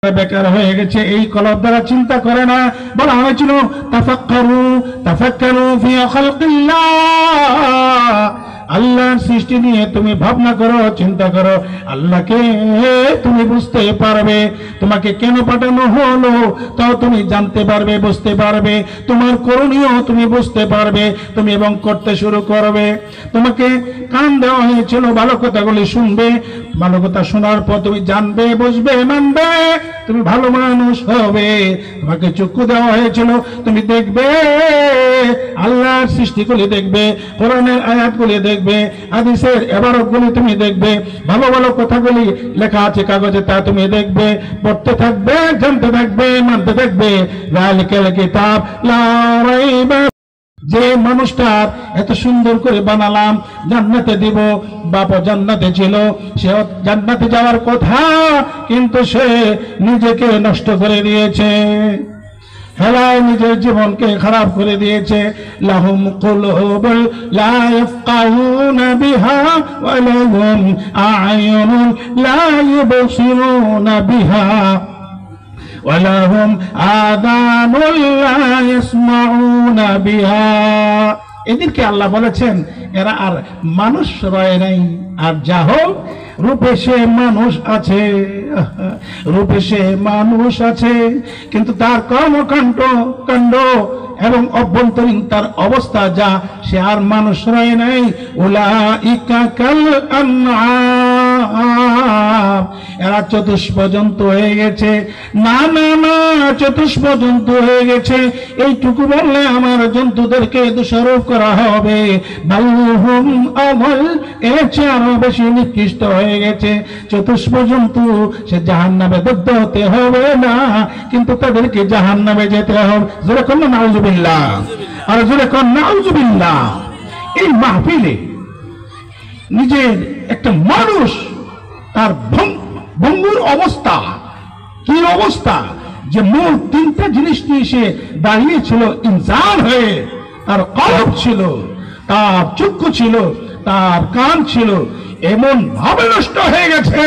বেকার হয়ে গেছে, এই কলব দ্বারা চিন্তা করে না। বলা হয়েছিল তাফাক্কারু তাফাক্কারু ফি খালকিল্লাহ, আল্লাহর সৃষ্টি নিয়ে তুমি ভাবনা করো, চিন্তা করো, আল্লাহকে তুমি বুঝতে পারবে। তোমাকে কেন পাঠানো হলো তাও তুমি জানতে পারবে, বুঝতে পারবে। তোমার করণীয় তুমি বুঝতে পারবে, তুমি এবং করতে শুরু করবে। তোমাকে কান দেওয়া হয়েছিল, ভালো কথাগুলি শুনবে, ভালো কথা শোনার পর তুমি জানবে, বুঝবে, মানবে, তুমি ভালো মানুষ হবে। তোমাকে চক্ষু দেওয়া হয়েছিল, তুমি দেখবে, আল্লাহর সৃষ্টিগুলি দেখবে, কোরআনের আয়াতগুলি দেখবে, হাদিসের ইবারতগুলি তুমি দেখবে, ভালো ভালো কথাগুলি লেখা আছে কাগজে তা তুমি দেখবে, পড়তে থাকবে, জানতে থাকবে, মানতে থাকবে। যালিকাল কিতাব লা রাইবা। যে মানুষটার এত সুন্দর করে বানালাম, জান্নাতে দিব, বাবা জান্নাতে ছিল, সে জান্নাতে যাওয়ার কথা, কিন্তু সে নিজেকে নষ্ট করে দিয়েছে, হেলায় নিজের জীবনকে খারাপ করে দিয়েছে। লাহুম কুলুবুন লা ইয়াফকাহুনা বিহা ওয়া লাহুম আ'য়ুনুন লা ইউবসিরুনা বিহা ওয়া লাহুম আযানুন লা ইয়াসমাউনা বিহা। এদেরকে আল্লাহ বলেছেন এরা আর মানুষ রয় নাই। আর যা হোক, রূপে সে মানুষ আছে, রূপে সে মানুষ আছে, কিন্তু তার কর্মকাণ্ড কাণ্ড এবং অভ্যন্তরীণ তার অবস্থা যা, সে আর মানুষ রয় নাই। উলাইকা কাল আনআম, এরা চতুষ্পজন্ত হয়ে গেছে। না না না, চতুষ্পজন্ত হয়ে গেছে এইটুকু বললে আমার জন্তুদেরকে দোষারোপ করা হবে। বালহুম আযাল, এর চেয়ে আরো বেশি নিকৃষ্ট হয়ে গেছে। চতুষ্পজন্তু, সে জাহান্নামে দগ্ধ হতে হবে না, কিন্তু তাদেরকে জাহান্নামে যেতে হবে। জোরে কোন নাউজুবিল্লাহ, আর জোরে কোন নাউজুবিল্লাহ। এই মাহফিলে নিজের একটা মানুষ তার ভঙ্গুর অবস্থা, কি অবস্থা, যে মূল তিনটা জিনিস নিয়ে সে দাঁড়িয়েছিল ইনসান হয়ে। তার কলব ছিল, তার চক্ষু ছিল, তার কান ছিল, এমন ভাবে নষ্ট হয়ে গেছে,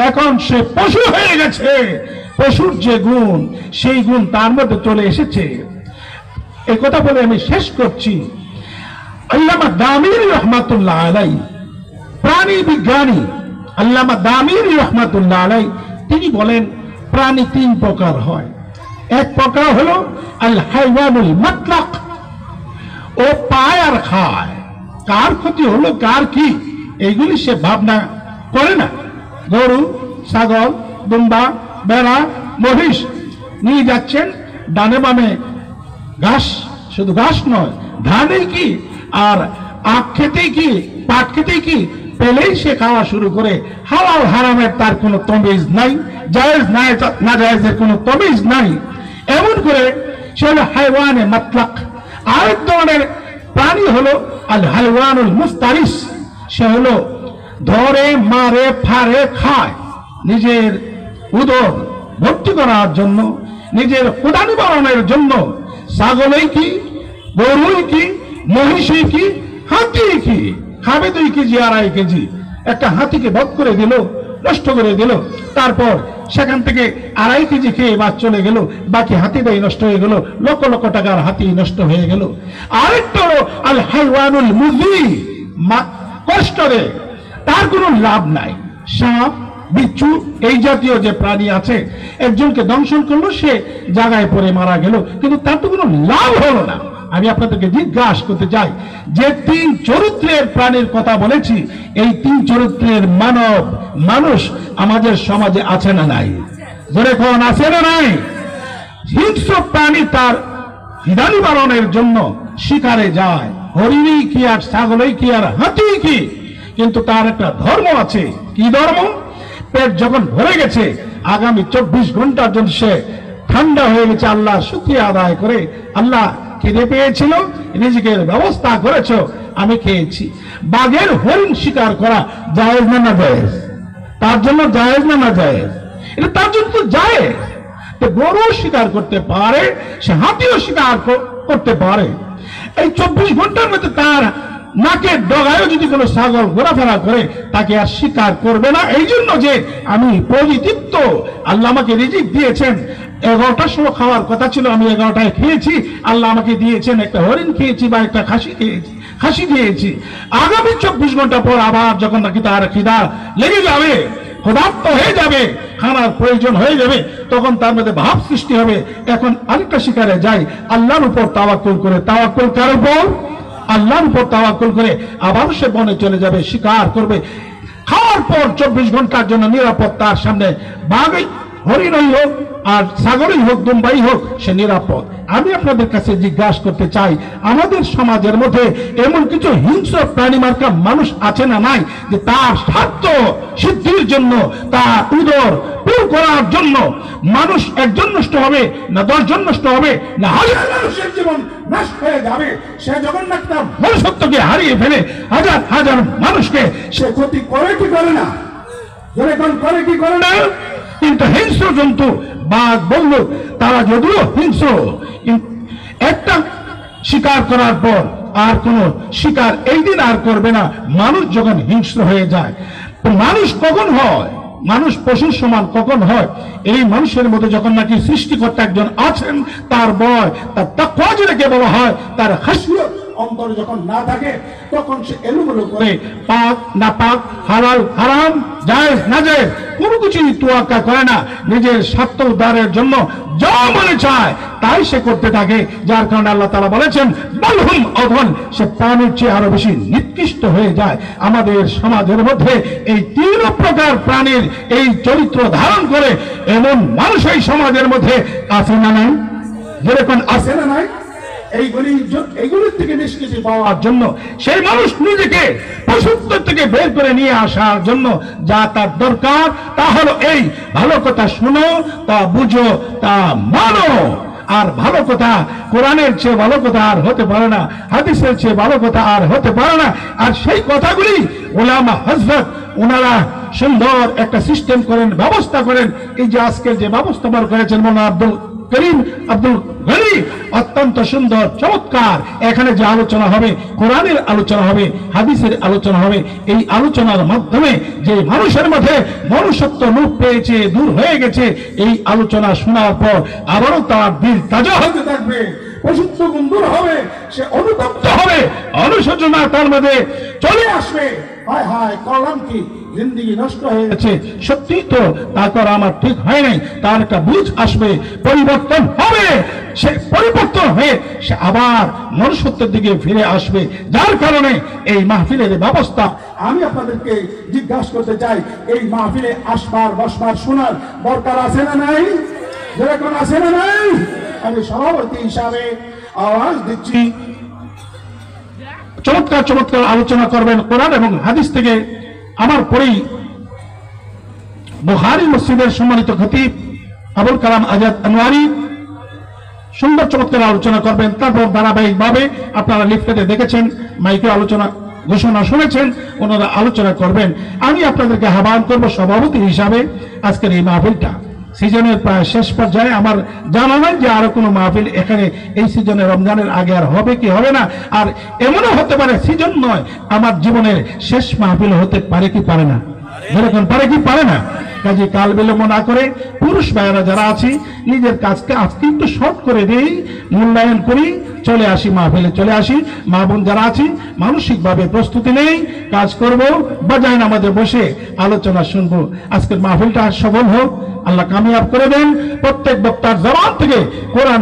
এখন সে পশু হয়ে গেছে। পশুর যে গুণ, সেই গুণ তার মধ্যে চলে এসেছে। এই কথা বলে আমি শেষ করছি। আল্লামা দামিরি রহমাতুল্লাহ আলাইহি, প্রাণী বিজ্ঞানী আল্লামা দামিরি রহমাতুল্লাহ আলাইহি, তিনি বলেন প্রাণী তিন প্রকার হয়। এক প্রকার হলো আল হাইওয়ানুল মাতলাক, ও পায় আর খায়, কার ক্ষতি হলো কার কি এইগুলি সে ভাবনা করে না। গরু, ছাগল, দুম্বা, বেড়া, মহিষ নিয়ে যাচ্ছেন, ডানে বামে ঘাস, শুধু ঘাস নয়, ধানেই কি আর আখ খেতেই কি, পাট খেতেই কি, পেলেই সে খাওয়া শুরু করে। হালাল হারামের তার কোনো তমিজ নাই, জায়েজ না জায়েজের কোনো তমিজ নাই। এমন করে সে হলো হাইওয়ানে মাতলাক। আরেক ধরনের প্রাণী হলো আল হাইওয়ানুল মুফতারিস, সে হলো ধরে, মারে, ফারে, খায়, নিজের উদর ভর্তি করার জন্য, নিজের ক্ষুধা নিবারণের জন্য। ছাগলই কি, গরুই কি, মহিষই কি, হাতি কি, খাবে 2 কেজি 2.5 কেজি। একটা হাতিকে বধ করে দিল, নষ্ট করে দিল, তারপর সেখান থেকে 2.5 কেজি খেয়ে বাদ চলে গেল, বাকি হাতিটাই নষ্ট হয়ে গেল, লক্ষ লক্ষ টাকার হাতি নষ্ট হয়ে গেল। আরেকটা হলো আল হাইওয়ানুল মুজি, কষ্ট রে, তার কোনো লাভ নাই। সাপ, বিচ্ছু, এই জাতীয় যে প্রাণী আছে, একজনকে দংশন করলো, সে জায়গায় পড়ে মারা গেল, কিন্তু তার তো কোনো লাভ হলো না। আমি আপনাদেরকে জিজ্ঞাসা করতে চাই, যে 3 চরিত্রের প্রাণীর কথা বলেছি, এই 3 চরিত্রের মানুষ আমাদের সমাজে আছে না নাই? জোরে কোন আছে না নাই? হিংস্র প্রাণী তার ক্ষুধা নিবারণের জন্য শিকারে যায়, হরিণই কি আর ছাগলই কি আর হাতি কি, কিন্তু তার একটা ধর্ম আছে। কি ধর্ম? পেট যখন ভরে গেছে, আগামী 24 ঘন্টার জন্য সে ঠান্ডা হয়ে গেছে, আল্লাহ শুকরিয়া আদায় করে, আল্লাহ খিদে পেয়েছিল, রিজিকের ব্যবস্থা করেছো, আমি খেয়েছি। বাঘের হরিণ শিকার করা জায়েজ না না জায়েজ? তার জন্য জায়েজ না না জায়েজ? এটা তার জন্য তো জায়েজ। তো গরু শিকার করতে পারে, সে হাতিও শিকার করতে পারে। এই 24 ঘন্টার মধ্যে তার নাকের ডগায়ও যদি কোনো ছাগল ঘোরাফেরা করে তাকে আর শিকার করবে না। এই জন্য যে আমি পরিতৃপ্ত, আল্লাহ আমাকে রিজিক দিয়েছেন, 11টার সময় খাওয়ার কথা ছিল, আমি 11টায় খেয়েছি, আল্লাহ আমাকে দিয়েছেন একটা হরিণ খেয়েছি বা একটা খাসি খেয়েছি। আগামী 24 ঘন্টা পর আবার যখন নাকি তার খিদা লেগে যাবে, ক্ষুধার্ত হয়ে যাবে, খানার প্রয়োজন হয়ে যাবে, তখন তার মধ্যে ভাব সৃষ্টি হবে এখন আরেকটা শিকারে যাই। আল্লাহর উপর তাওয়াক্কুল করে, তাওয়াক্কুল কার উপর? আল্লাহর উপর তাওয়াক্কুল করে আবার সে বনে চলে যাবে, শিকার করবে। খাওয়ার পর 24 ঘন্টার জন্য নিরাপদ, তার সামনে বাঘই হরিণই হোক আর ছাগলই হোক, দুম্বাই হোক, সে নিরাপদ। আমি আপনাদের কাছে জিজ্ঞাসা করতে চাই, আমাদের সমাজের মধ্যে এমন কিছু হিংস্র প্রাণী মার্কা মানুষ আছে না নাই, যে তার স্বার্থ সিদ্ধির জন্য, তার উদর পুর করার জন্য মানুষ একজন নষ্ট হবে না 10 জন নষ্ট হবে না হাজার মানুষের জীবন নষ্ট হয়ে যাবে, সে যখন না তার মনুষ্যত্বকে হারিয়ে ফেলে হাজার হাজার মানুষকে সে ক্ষতি করে কি করে না? যেরকম করে কি করে না? কিন্তু হিংস্র জন্তু বাঘ বলল, তারা যদিও হিংস্র, একটা শিকার করার পর আর কোন শিকার এই দিন আর করবে না। মানুষ যখন হিংস্র হয়ে যায়, মানুষ কখন হয়? মানুষ পশুর সমান কখন হয়? এই মানুষের মধ্যে যখন নাকি সৃষ্টিকর্তা একজন আছেন, তার ভয়, তার তাকওয়া যেটাকে বলা হয়, তার খাসিয়ত অন্তরে যখন না থাকে, তখন সে এলোমেলো করে পাক না পাক, হালাল হারাম, জায়েজ না জায়েজ কোনো কিছুই তোয়াক্কা করে না। নিজের স্বার্থ উদ্ধারের জন্য যা মনে চায় তাই সে করতে থাকে, যার কারণে আল্লাহ তাআলা বলেছেন বালহুম অধল, সে প্রাণীর চেয়ে আরো বেশি নিকৃষ্ট হয়ে যায়। আমাদের সমাজের মধ্যে এই 3 প্রকার প্রাণীর এই চরিত্র ধারণ করে এমন মানুষ এই সমাজের মধ্যে আছে না নাই? যেরকম আছে না নাই? এইগুলির থেকে নিষ্কৃতি পাওয়ার জন্য সেই মানুষ নিজেকে পশুত্ব থেকে বের করে নিয়ে আসার জন্য যা তার দরকার তা হলো এই ভালো কথা শুনো, তা বুঝো, তা মানো। আর ভালো কথা, কোরআনের চেয়ে ভালো কথা আর হতে পারে না, হাদিসের চেয়ে ভালো কথা আর হতে পারে না। আর সেই কথাগুলি ওলামা হযরত ওনারা সুন্দর একটা সিস্টেম করেন, ব্যবস্থা করেন। এই যে আজকের যে ব্যবস্থা করেছেন মৌলানা আব্দুল করিম আব্দুল গনি, অত্যন্ত সুন্দর চমৎকার। এখানে যে আলোচনা হবে, কোরআনের আলোচনা হবে, হাদিসের আলোচনা হবে। এই আলোচনার মাধ্যমে যে মানুষের মধ্যে মনুষ্যত্ব রূপ পেয়েছে, দূর হয়ে গেছে, এই আলোচনা শোনার পর আবারও তার দিল তাজা হতে থাকবে, পশুত্ব গুণ দূর হবে, সে অনুতপ্ত হবে, অনুশোচনা তার মধ্যে চলে আসবে। হায় হায় করলাম কি, জিন্দেগি নষ্ট হয়ে গেছে, সত্যি তো তা করা আমার ঠিক হয় নাই, তার একটা বুঝ আসবে, পরিবর্তন হবে। সে পরিবর্তন হয়ে সে আবার মনুষ্যত্বের দিকে ফিরে আসবে। যার কারণে এই মাহফিলের ব্যবস্থা আমি আপনাদেরকে জিজ্ঞাসা করতে চাই, এই মাহফিলে আসবার বসবার শোনার দরকার আছে না নাই? যেরকম আছে না নাই? আমি সভাপতি হিসাবে আওয়াজ দিচ্ছি, চমৎকার চমৎকার আলোচনা করবেন কোরআন এবং হাদিস থেকে। আমার পরেই বুখারী মসজিদের সম্মানিত খতিব আবুল কালাম আজাদ আনোয়ারি সুন্দর চমৎকার আলোচনা করবেন। তারপর ধারাবাহিকভাবে আপনারা লিফলেটে দেখেছেন, মাইকে আলোচনা ঘোষণা শুনেছেন, ওনারা আলোচনা করবেন। আমি আপনাদেরকে আহ্বান করব সভাপতি হিসাবে, আজকের এই মাহফিলটা সিজনের প্রায় শেষ পর্যায়ে, আমার জানা নাই যে আরো কোনো মাহফিল এখানে এই সিজনে রমজানের আগে আর হবে কি হবে না। আর এমনও হতে পারে সিজন নয়, আমার জীবনের শেষ মাহফিল হতে পারে কি পারে না? যেরকম পারে কি পারে না? কাজে কাল বিলম্ব না করে পুরুষ ভাইয়েরা যারা আছি, নিজের কাজকে আজকে একটু শর্ট করে দিই, মূল্যায়ন করি, চলে আসি মাহফিলে, চলে আসি। মা বোন যারা আছি মানসিকভাবে প্রস্তুতি নেই, কাজ করব, বাজায় আমাদের বসে আলোচনা শুনবো। আজকের মাহফিলটা সফল হোক, আল্লাহ কামিয়াব করে দেন। প্রত্যেক বক্তার জবান থেকে কোরআন